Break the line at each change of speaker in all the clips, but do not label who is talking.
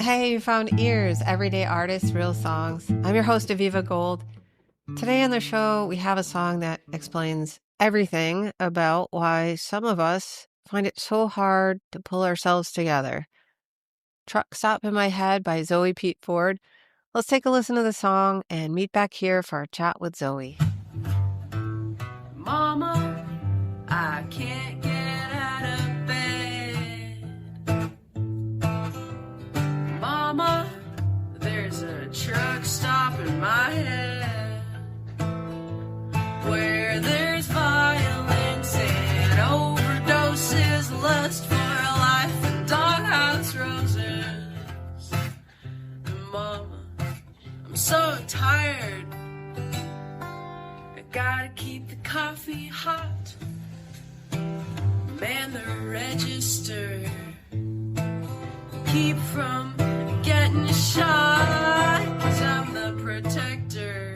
Hey, you found Ears, Everyday Artists, Real Songs. I'm your host, Aviva Gold. Today on the show, we have a song that explains everything about why some of us find it so hard to pull ourselves together. Truckstop in My Head by Zoe Pete Ford. Let's take a listen to the song and meet back here for our chat with Zoe.
Mama, I can't get out of bed. Mama, there's a truck stop in my head where there's violence and overdoses, lust for life and doghouse roses. And Mama, I'm so tired. I gotta keep the coffee hot, man the register, keep from getting shot, 'cause I'm the protector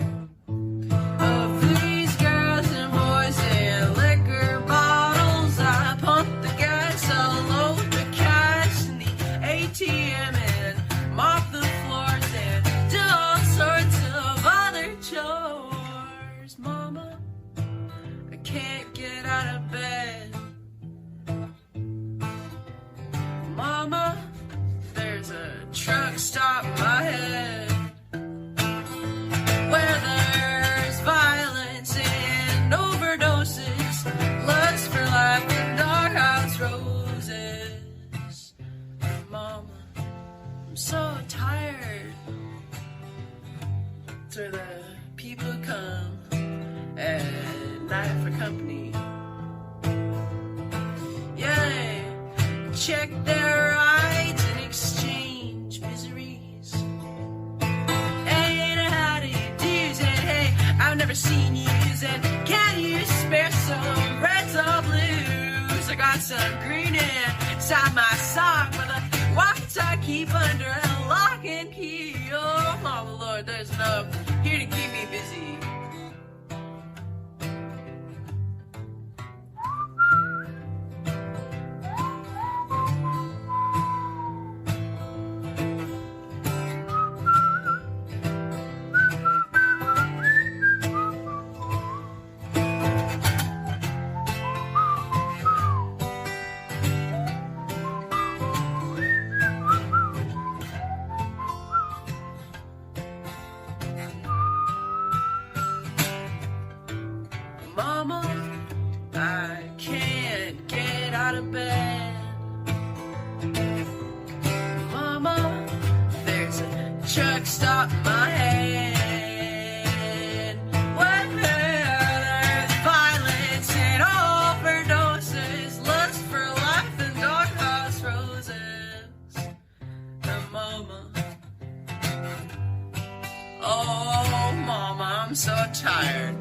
of these girls and boys and liquor bottles. I pump the gas, I'll load the cash in the ATM and mop the floors and do all sorts of other chores. Mama, I can't get out of bed. Mama, there's a truck stop in my head where there's violence and overdoses, lust for life and doghouse roses. Mama, I'm so tired. It's where the people come at night for company. Yeah, check their rights and exchange miseries. Hey, how do you do? And hey, I've never seen you use it. Can you spare some reds or blues? I got some green inside my sock with a walkie-talkie under a lock and key. Oh, my Lord, there's enough here to keep me busy. Mama, I can't get out of bed. Mama, there's a truck stop in my head where there's violence and overdoses, lust for life and doghouse roses. And Mama, oh Mama, I'm so tired.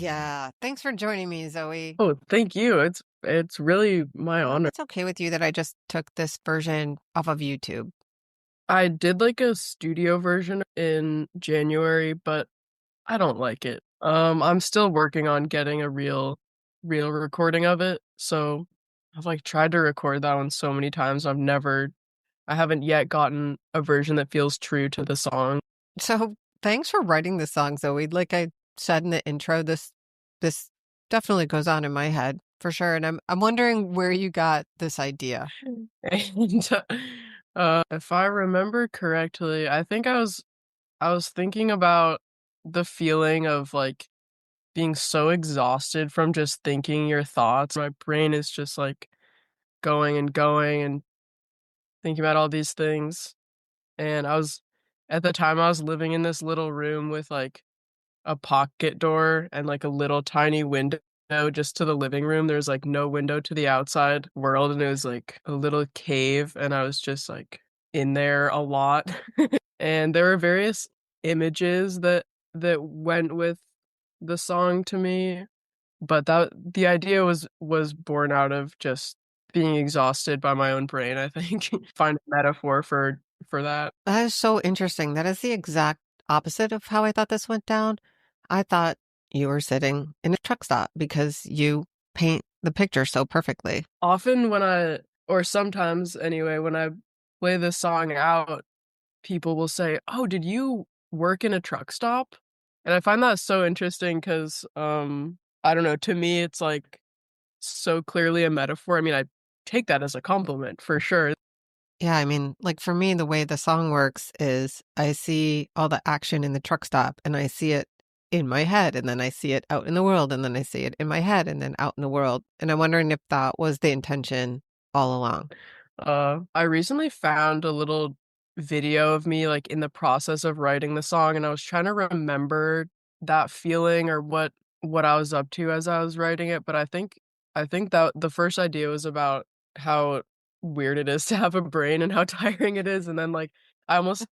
Yeah, thanks for joining me, Zoe.
Oh, thank you. It's really my honor.
It's okay with you that I just took this version off of YouTube.
I did like a studio version in January, but I don't like it. I'm still working on getting a real recording of it. So I've like tried to record that one so many times. I haven't yet gotten a version that feels true to the song.
So thanks for writing this song, Zoe. Like I said in the intro, this definitely goes on in my head for sure. And I'm wondering where you got this idea.
And if I remember correctly, I think I was thinking about the feeling of like being so exhausted from just thinking your thoughts. My brain is just like going and going and thinking about all these things. And at the time I was living in this little room with like a pocket door and like a little tiny window just to the living room. There's like no window to the outside world, and it was like a little cave, and I was just like in there a lot. And there were various images that went with the song to me, but the idea was born out of just being exhausted by my own brain, I think. Find a metaphor for that.
That is so interesting. That is the exact opposite of how I thought this went down. I thought you were sitting in a truck stop because you paint the picture so perfectly.
Often or sometimes anyway, when I play this song out, people will say, "Oh, did you work in a truck stop?" And I find that so interesting because, I don't know, to me, it's like so clearly a metaphor. I mean, I take that as a compliment for sure.
Yeah, I mean, like for me, the way the song works is I see all the action in the truck stop and I see it in my head and then I see it out in the world and then I see it in my head and then out in the world. And I'm wondering if that was the intention all along.
I recently found a little video of me like in the process of writing the song, and I was trying to remember that feeling or what I was up to as I was writing it. But I think that the first idea was about how weird it is to have a brain and how tiring it is, and then like I almost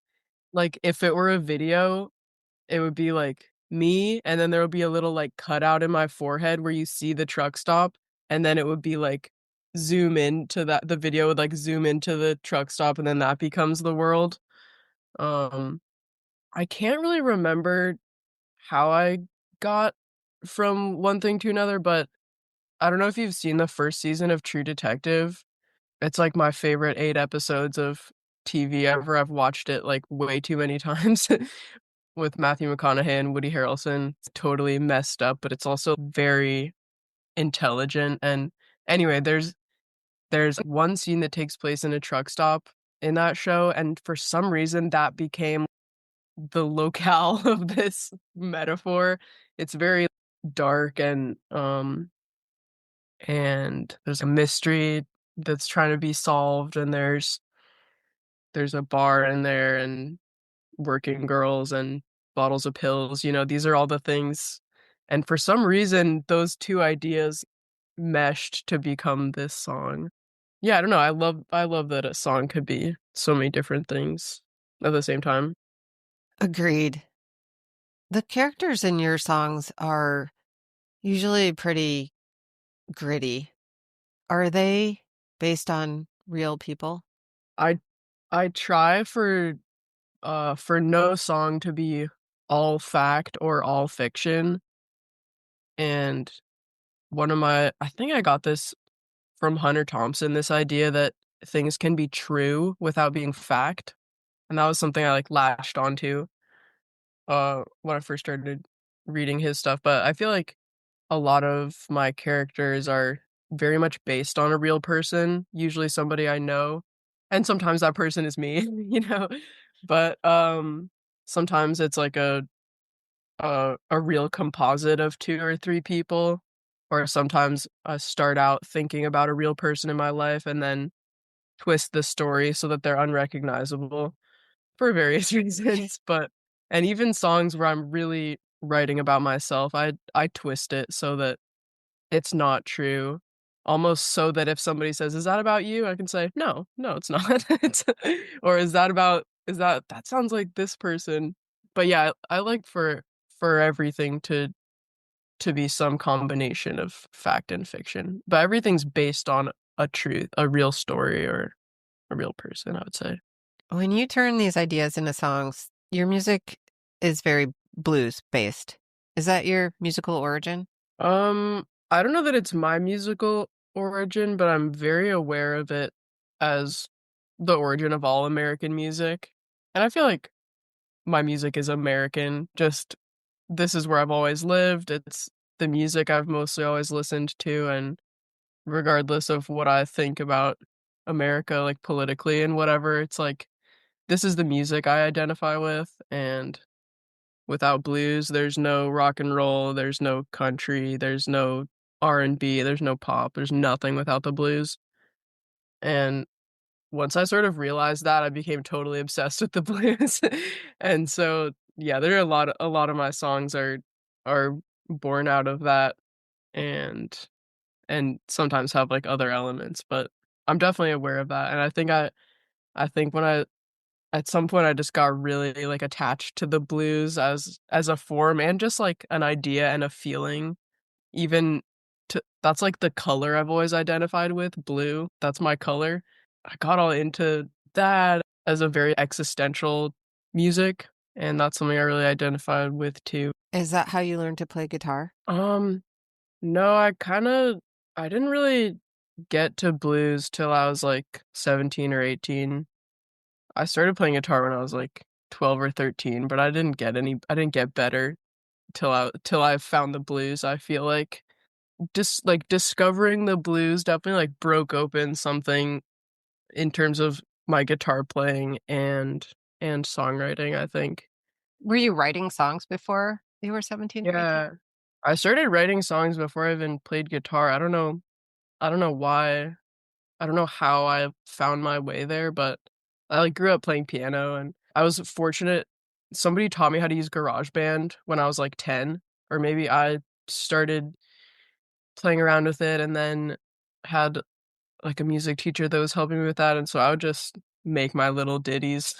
like if it were a video, it would be, like, me, and then there would be a little, like, cutout in my forehead where you see the truck stop, and then it would be, like, zoom into that the video would, like, zoom into the truck stop, and then that becomes the world. Um, I can't really remember how I got from one thing to another, but I don't know if you've seen the first season of True Detective. It's, like, my favorite 8 episodes of TV ever. I've watched it, like, way too many times. With Matthew McConaughey and Woody Harrelson. It's totally messed up, but it's also very intelligent, and anyway, there's one scene that takes place in a truck stop in that show, and for some reason, that became the locale of this metaphor. It's very dark and there's a mystery that's trying to be solved, and there's a bar in there and working girls and bottles of pills, these are all the things, and for some reason, those 2 ideas meshed to become this song. Yeah, I don't know, I love that a song could be so many different things at the same time.
Agreed. The characters in your songs are usually pretty gritty. Are they based on real people?
I I try for no song to be all fact or all fiction, and I think I got this from Hunter Thompson, this idea that things can be true without being fact, and that was something I, like, latched onto, when I first started reading his stuff, but I feel like a lot of my characters are very much based on a real person, usually somebody I know, and sometimes that person is me, you know? But, sometimes it's like a real composite of 2 or 3 people, or sometimes I start out thinking about a real person in my life and then twist the story so that they're unrecognizable for various reasons, but and even songs where I'm really writing about myself, I twist it so that it's not true, almost so that if somebody says, "Is that about you?" I can say, "No, no, it's not." It's or is that sounds like this person. But yeah, I like for everything to be some combination of fact and fiction, but everything's based on a real story or a real person, I would say.
When you turn these ideas into songs, your music is very blues based. Is that your musical origin?
I don't know that it's my musical origin, but I'm very aware of it as the origin of all American music. And I feel like my music is American, just this is where I've always lived. It's the music I've mostly always listened to, and regardless of what I think about America, like politically and whatever, it's like this is the music I identify with, and without blues, there's no rock and roll, there's no country, there's no R&B, there's no pop, there's nothing without the blues, and once I sort of realized that, I became totally obsessed with the blues, and so, yeah, there are a lot of my songs are born out of that, and sometimes have, like, other elements, but I'm definitely aware of that, and I think when I at some point, I just got really, like, attached to the blues as a form and just, like, an idea and a feeling, even to that's, like, the color I've always identified with, blue, that's my color. I got all into that as a very existential music, and that's something I really identified with too.
Is that how you learned to play guitar?
Um, no, I didn't really get to blues till I was like 17 or 18. I started playing guitar when I was like 12 or 13, but I didn't get better till I found the blues. I feel like just like discovering the blues definitely like broke open something in terms of my guitar playing and songwriting, I think.
Were you writing songs before you were 17 or 18?
Yeah. I started writing songs before I even played guitar. I don't know why. I don't know how I found my way there, but I like grew up playing piano and I was fortunate somebody taught me how to use GarageBand when I was like 10, or maybe I started playing around with it and then had like a music teacher that was helping me with that, and so I would just make my little ditties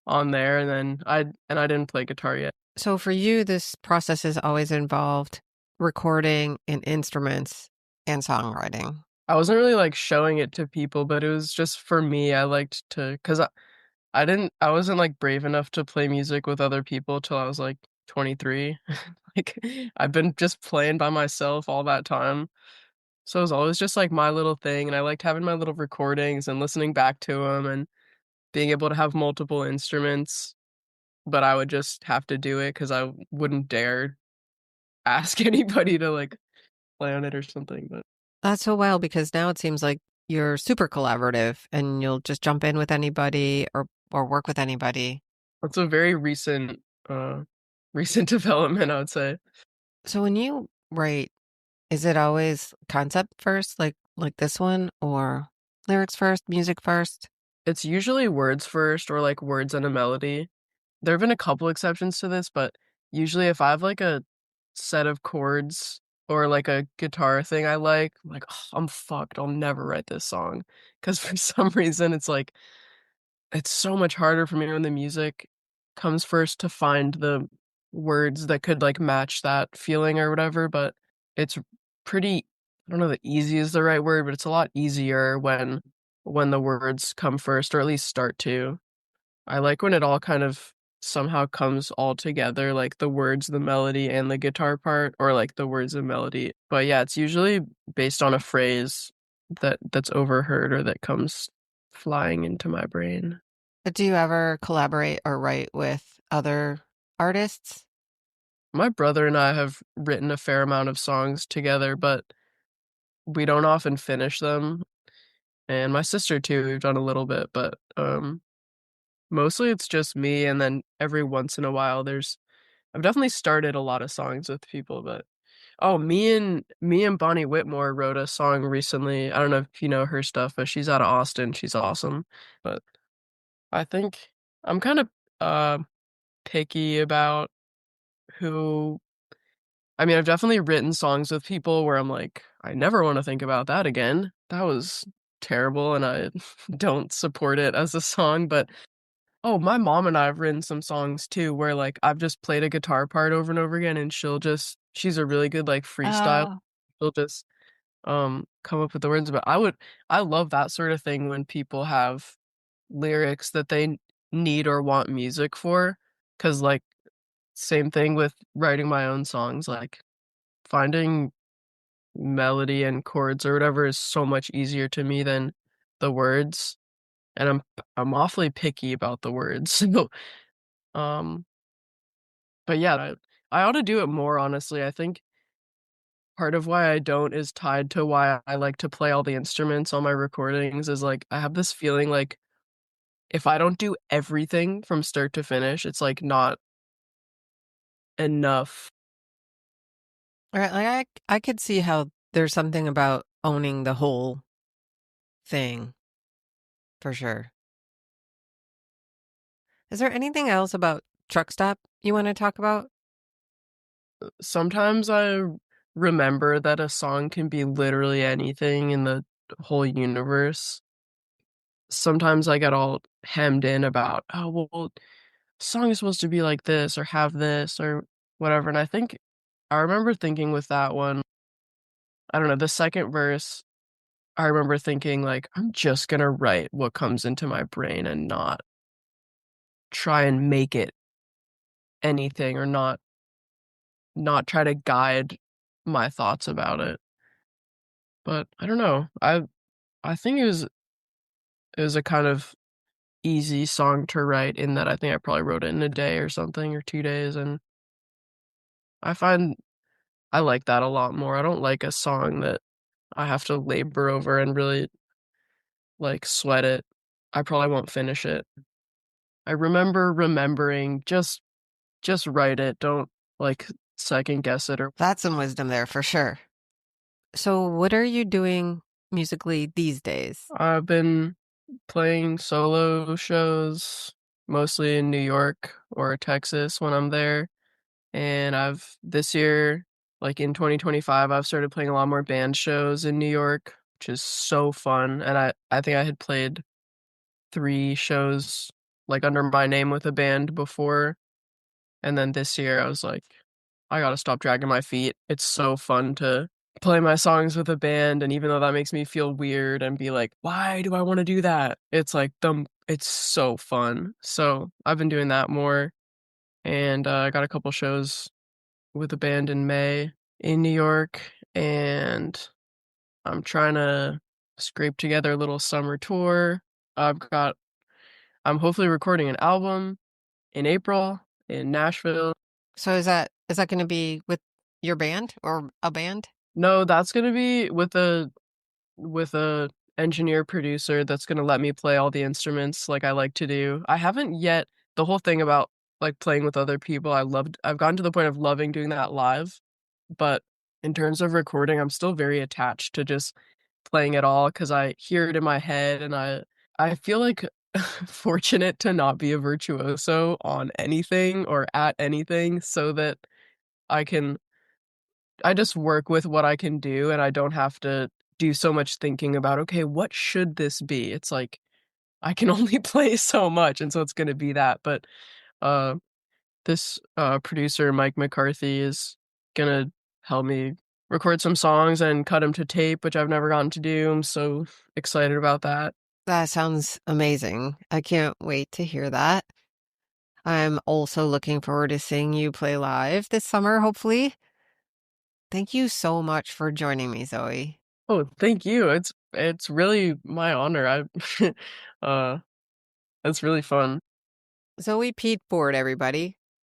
on there, and then I didn't play guitar yet.
So for you, this process has always involved recording and instruments and songwriting.
I wasn't really like showing it to people, but it was just for me. I liked to, cause I wasn't like brave enough to play music with other people till I was like 23. Like I've been just playing by myself all that time. So it was always just like my little thing, and I liked having my little recordings and listening back to them and being able to have multiple instruments, but I would just have to do it because I wouldn't dare ask anybody to like play on it or something. But
That's so wild because now it seems like you're super collaborative and you'll just jump in with anybody or work with anybody.
it's a very recent uh recent development, I would say.
So when you write, is it always concept first, like this one, or lyrics first, music first?
It's usually words first or like words and a melody. There have been a couple exceptions to this, but usually if I have like a set of chords or like a guitar thing I'm like, "Oh, I'm fucked. I'll never write this song." Because for some reason it's so much harder for me when the music comes first to find the words that could like match that feeling or whatever, but it's pretty, I don't know that easy is the right word, but it's a lot easier when the words come first, or at least start to. I like when it all kind of somehow comes all together, like the words, the melody, and the guitar part, or like the words and melody. But yeah, it's usually based on a phrase that's overheard or that comes flying into my brain.
Do you ever collaborate or write with other artists?
My brother and I have written a fair amount of songs together, but we don't often finish them. And my sister too, we've done a little bit, but mostly it's just me, and then every once in a while I've definitely started a lot of songs with people, but oh, me and Bonnie Whitmore wrote a song recently. I don't know if you know her stuff, but she's out of Austin. She's awesome. But I think I'm kind of uh picky about who I mean, I've definitely written songs with people where I'm like, I never want to think about that again. That was terrible and I don't support it as a song, but oh, my mom and I have written some songs too where like I've just played a guitar part over and over again, and she's a really good like freestyle.
Oh,
She'll just come up with the words, but I love that sort of thing when people have lyrics that they need or want music for, cuz like same thing with writing my own songs, like finding melody and chords or whatever is so much easier to me than the words, and I'm awfully picky about the words. So, um, but yeah, I ought to do it more, honestly. I think part of why I don't is tied to why I like to play all the instruments on my recordings is like I have this feeling like if I don't do everything from start to finish, it's like not enough.
all right. Like I could see how there's something about owning the whole thing for sure. Is there anything else about Truckstop you want to talk about?
Sometimes I remember that a song can be literally anything in the whole universe. Sometimes I get all hemmed in about, oh, well, song is supposed to be like this or have this or whatever. And I think I remember thinking with that one, I don't know, the second verse, I remember thinking like, I'm just gonna write what comes into my brain and not try and make it anything or not try to guide my thoughts about it. But I don't know. I think it was a kind of easy song to write in that I think I probably wrote it in a day or something or 2 days, and I find I like that a lot more. I don't like a song that I have to labor over and really, like, sweat it. I probably won't finish it. I remember remembering, just write it, don't, like, second guess it or
That's some wisdom there for sure. So, what are you doing musically these days?
I've been playing solo shows, mostly in New York or Texas when I'm there, and I've this year, like, in 2025, I've started playing a lot more band shows in New York, which is so fun, and I think I had played 3 shows, like, under my name with a band before, and then this year I was like, "I gotta stop dragging my feet." It's so fun to play my songs with a band, and even though that makes me feel weird and be like, "Why do I wanna do that?" It's like, it's so fun. So, I've been doing that more, and, I got a couple shows with a band in May in New York, and I'm trying to scrape together a little summer tour. I've got I'm hopefully recording an album in April in Nashville.
So, is that going to be with your band or a band?
No, that's gonna be with a engineer producer that's gonna let me play all the instruments like I like to do. I haven't yet the whole thing about, like, playing with other people, I've gotten to the point of loving doing that live, but in terms of recording, I'm still very attached to just playing it all because I hear it in my head, and I feel, like, fortunate to not be a virtuoso on anything or at anything so that I can I just work with what I can do, and I don't have to do so much thinking about, "Okay, what should this be?" It's like, I can only play so much, and so it's gonna be that, but, uh, this, producer, Mike McCarthy, is gonna help me record some songs and cut them to tape, which I've never gotten to do. I'm so excited about that.
That sounds amazing. I can't wait to hear that. I'm also looking forward to seeing you play live this summer, hopefully. Thank you so much for joining me, Zoe.
Oh, thank you. It's really my honor. Uh, it's really fun.
Zoe Pete Ford, everybody.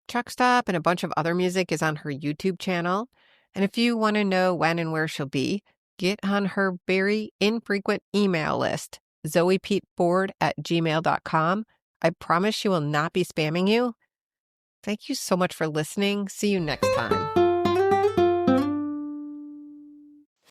Truckstop and a bunch of other music is on her YouTube channel. And if you want to know when and where she'll be, get on her very infrequent email list, zoepeteford@gmail.com. I promise she will not be spamming you. Thank you so much for listening. See you next time.